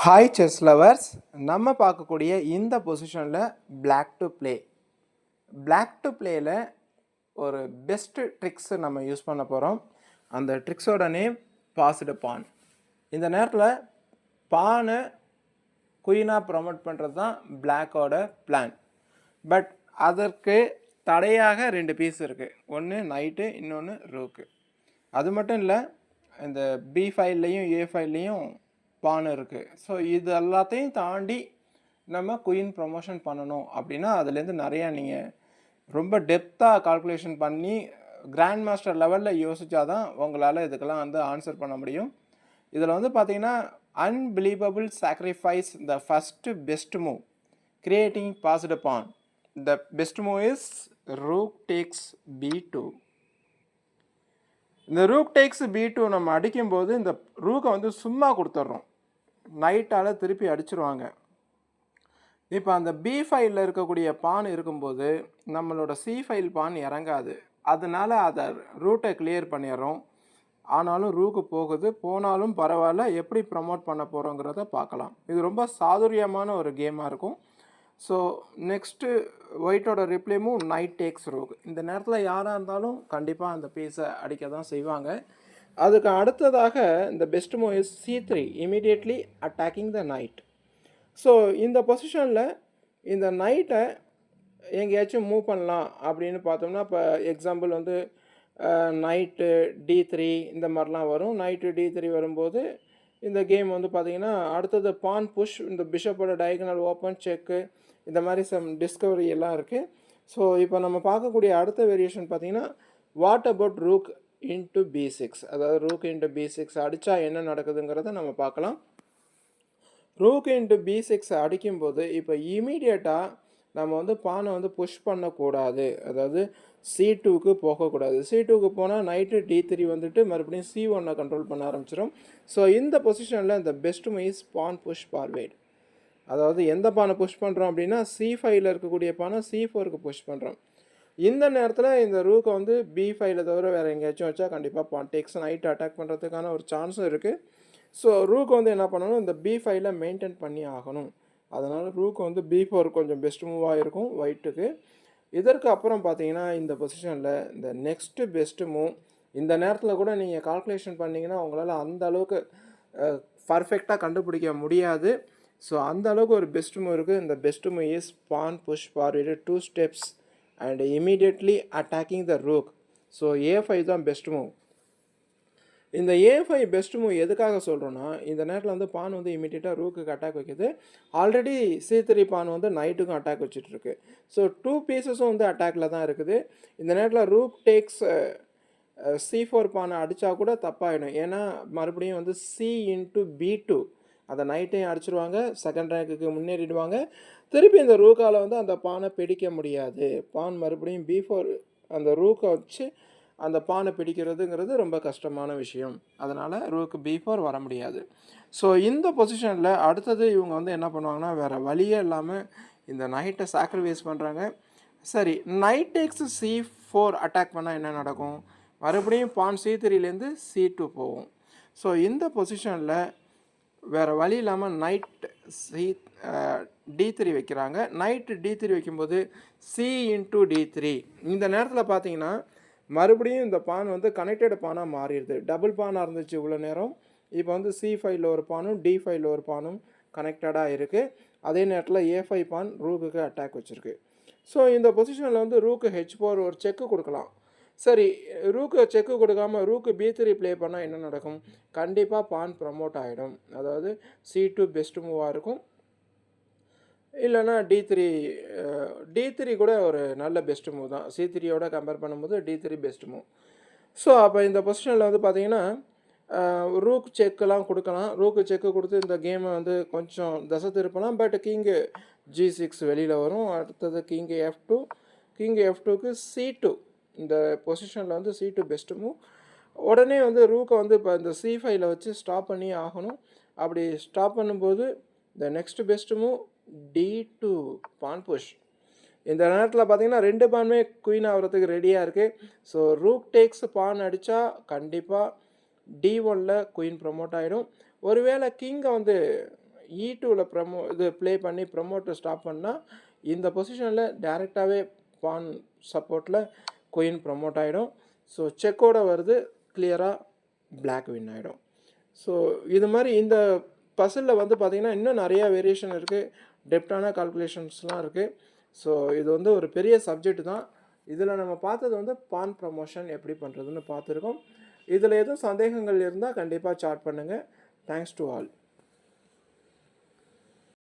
Hi chess lovers, நம்ம பார்க்கக்கூடிய இந்த பொசிஷனில் பிளாக் டு பிளேயில் ஒரு பெஸ்ட்டு ட்ரிக்ஸை நம்ம யூஸ் பண்ண போகிறோம். அந்த ட்ரிக்ஸோட நேம் பாஸ்டு பான். இந்த நேரத்தில் பானை குயினாக ப்ரொமோட் பண்ணுறது தான் பிளாக்கோட பிளான். பட் அதற்கு தடையாக 2 பீஸ் இருக்குது. ஒன்று நைட்டு, இன்னொன்று ரூக்கு. அது மட்டும் இல்லை, இந்த பி ஃபைல்லையும் ஏ ஃபைல்லையும் பான் இருக்குது. ஸோ இது எல்லாத்தையும் தாண்டி நம்ம குயின் ப்ரொமோஷன் பண்ணணும் அப்படின்னா அதுலேருந்து நிறையா நீங்கள் ரொம்ப டெப்த்தாக கால்குலேஷன் பண்ணி கிராண்ட் மாஸ்டர் லெவலில் யோசித்தா தான் உங்களால் இதுக்கெல்லாம் வந்து ஆன்சர் பண்ண முடியும். இதில் வந்து பார்த்தீங்கன்னா unbelievable sacrifice the first best move creating passed pawn. The best move is rook takes b2. இந்த ரூக் டேக்ஸ் b2 நம்ம அடிக்கும்போது இந்த ரூக்கை வந்து சும்மா கொடுத்துட்றோம், நைட்டால் திருப்பி அடிச்சிருவாங்க. இப்போ அந்த பி ஃபைலில் இருக்கக்கூடிய பான் இருக்கும்போது நம்மளோட சி ஃபைல் பான் இறங்காது. அதனால அதை ரூட்டை கிளியர் பண்ணிடுறோம். ஆனாலும் ரூக்கு போனாலும் பரவாயில்ல, எப்படி ப்ரமோட் பண்ண போகிறோங்கிறத பார்க்கலாம். இது ரொம்ப சாதுரியமான ஒரு கேமாக இருக்கும். ஸோ நெக்ஸ்ட்டு ஒயிட்டோட reply move knight takes rook. இந்த நேரத்தில் யாராக இருந்தாலும் கண்டிப்பாக அந்த பீஸை அடிக்க தான் செய்வாங்க. அதுக்கு அடுத்ததாக இந்த best move is c3, immediately attacking the night. So இந்த பொசிஷனில் இந்த நைட்டை எங்கேயாச்சும் மூவ் பண்ணலாம் அப்படின்னு பார்த்தோம்னா, இப்போ எக்ஸாம்பிள் வந்து நைட்டு d3 இந்த மாதிரிலாம் வரும். நைட்டு d3 வரும்போது இந்த கேம் வந்து பார்த்திங்கன்னா அடுத்தது பான் புஷ், இந்த பிஷப்போட டயகனல் ஓப்பன் செக்கு, இந்த மாதிரி சம் டிஸ்கவரி எல்லாம் இருக்குது. ஸோ இப்போ நம்ம பார்க்கக்கூடிய அடுத்த வேரியேஷன் பார்த்திங்கன்னா what about rook into b6, அதாவது ரூக் இன்ட்டு b6 அடித்தா என்ன நடக்குதுங்கிறத நம்ம பார்க்கலாம். ரூக் இன்ட்டு b6 அடிக்கும்போது இப்போ இமீடியட்டாக நம்ம வந்து பானை வந்து புஷ் பண்ணக்கூடாது, அதாவது c2க்கு போகக்கூடாது. c2க்கு போனால் நைட்டு d3 வந்துட்டு மறுபடியும் c1 கண்ட்ரோல் பண்ண ஆரம்பிச்சிடும். ஸோ இந்த பொசிஷனில் இந்த best move is pawn push forward. அதாவது எந்த பானை புஷ் பண்ணுறோம் அப்படின்னா c5ல் இருக்கக்கூடிய பானை c4க்கு புஷ் பண்ணுறோம். இந்த நேரத்தில் இந்த ரூக்கை வந்து b5ல தவிர வேறு எங்கேயாச்சும் வச்சா கண்டிப்பாக பான் டேக்ஸ் நைட் அட்டாக் பண்ணுறதுக்கான ஒரு சான்ஸும் இருக்குது. ஸோ ரூக் வந்து என்ன பண்ணணும், இந்த b5ல மெயின்டைன் பண்ணி ஆகணும். அதனால் ரூக் வந்து b4 கொஞ்சம் பெஸ்ட் மூவாக இருக்கும் ஒயிட்டுக்கு. இதற்கு அப்புறம் பார்த்தீங்கன்னா இந்த பொசிஷனில் இந்த நெக்ஸ்ட்டு பெஸ்ட்டு மூவ், இந்த நேரத்தில் கூட நீங்கள் கால்குலேஷன் பண்ணிங்கன்னா உங்களால் அந்த அளவுக்கு பர்ஃபெக்டாக கண்டுபிடிக்க முடியாது. ஸோ அந்த அளவுக்கு ஒரு பெஸ்ட் மூவ் இருக்குது. இந்த best move is pawn push forward 2 steps and immediately attacking the rook. So a5 தான் பெஸ்ட் மூவ். இந்த a5 பெஸ்ட் மூவ் எதுக்காக சொல்கிறோன்னா, இந்த நேரத்தில் வந்து பான் வந்து இமீடியட்டாக ரூக்குக்கு அட்டாக் வைக்கிது. ஆல்ரெடி c3 பான் வந்து நைட்டுக்கும் அட்டாக் வச்சுட்ருக்கு. ஸோ 2 பீசஸும் வந்து அட்டாக்கில் தான் இருக்குது. இந்த நேரத்தில் ரூக் டேக்ஸ் c4 பானை அடித்தா கூட தப்பாகிடும். ஏன்னா மறுபடியும் வந்து c இன்ட்டு b2 அந்த நைட்டையும் அடிச்சிருவாங்க, செகண்ட் ரேங்க்குக்கு முன்னேறிடுவாங்க. திருப்பி இந்த ரூக்கால் வந்து அந்த பானை பிடிக்க முடியாது. பான் மறுபடியும் b4 அந்த ரூக்கை வச்சு அந்த பானை பிடிக்கிறதுங்கிறது ரொம்ப கஷ்டமான விஷயம். அதனால் ரூக்கு b4 வர முடியாது. ஸோ இந்த பொசிஷனில் அடுத்தது இவங்க வந்து என்ன பண்ணுவாங்கன்னா, வேறு வழியே இல்லாமல் இந்த நைட்டை சாக்ரிஃபைஸ் பண்ணுறாங்க. சரி, நைட் டேக்ஸ் c4 அட்டாக் பண்ணால் என்ன நடக்கும், மறுபடியும் பான் c3லேருந்து c2 போகும். ஸோ இந்த பொசிஷனில் வேறு வழி இல்லாமல் நைட் d3 வைக்கிறாங்க. நைட்டு d3 வைக்கும்போது c இன்ட்டு d3. இந்த நேரத்தில் பார்த்தீங்கன்னா மறுபடியும் இந்த பான் வந்து கனெக்டட் பானாக மாறிடுது. டபுள் பானாக இருந்துச்சு இவ்வளோ நேரம், இப்போ வந்து c5ல் ஒரு பானும் d5ல் ஒரு பானும் கனெக்டடாக இருக்குது. அதே நேரத்தில் a5 பான் ரூக்குக்கு அட்டாக் வச்சுருக்கு. ஸோ இந்த பொசிஷனில் வந்து ரூக்கு h4 ஒரு செக்கு கொடுக்கலாம். சரி, ரூக்கு செக்கு கொடுக்காமல் ரூக்கு b3 ப்ளே பண்ணால் என்ன நடக்கும், கண்டிப்பாக பான் ப்ரமோட் ஆகிடும். அதாவது c2 பெஸ்ட் மூவாக இருக்கும். இல்லைனா d3 கூட ஒரு நல்ல பெஸ்ட் மூவ் தான். c3யோட கம்பேர் பண்ணும்போது d3 பெஸ்ட் மூவ். ஸோ அப்போ இந்த பொசிஷனில் வந்து பார்த்தீங்கன்னா ரூக் செக்கெல்லாம் கொடுக்கலாம். ரூக்கு செக்கு கொடுத்து இந்த கேமை வந்து கொஞ்சம் தசை திருப்பலாம். பட் கிங்கு g6 வெளியில் வரும். அடுத்தது கிங்கு f2க்கு c2. இந்த பொசிஷனில் வந்து c2 பெஸ்ட் மூவ். உடனே வந்து ரூக்கை வந்து இப்போ இந்த c5ல வச்சு ஸ்டாப் பண்ணி ஆகணும். அப்படி ஸ்டாப் பண்ணும்போது இந்த next best move d2 pawn push. இந்த நேரத்தில் பார்த்தீங்கன்னா 2 பானுமே குயின் ஆகிறதுக்கு ரெடியாக இருக்குது. ஸோ ரூக் டேக்ஸ் பான் அடித்தா கண்டிப்பாக d1ல் குயின் ப்ரமோட் ஆகிடும். ஒருவேளை கிங்கை வந்து E2வில் இது ப்ளே பண்ணி ப்ரமோட்டை ஸ்டாப் பண்ணால் இந்த பொசிஷனில் டேரெக்டாகவே பான் சப்போர்ட்டில் குயின் ப்ரமோட் ஆகிடும். ஸோ செக்கோட வருது, கிளியராக பிளாக் வின் ஆகிடும். ஸோ இது மாதிரி இந்த பசிலில் வந்து பார்த்திங்கன்னா இன்னும் நிறையா வேரியேஷன் இருக்குது, டெப்டான கால்குலேஷன்ஸ்லாம் இருக்குது. ஸோ இது வந்து ஒரு பெரிய சப்ஜெக்ட் தான். இதில் நம்ம பார்த்தது வந்து பான் ப்ரமோஷன் எப்படி பண்ணுறதுன்னு பார்த்துருக்கோம். இதில் எதுவும் சந்தேகங்கள் இருந்தால் கண்டிப்பாக சாட் பண்ணுங்கள். Thanks to all.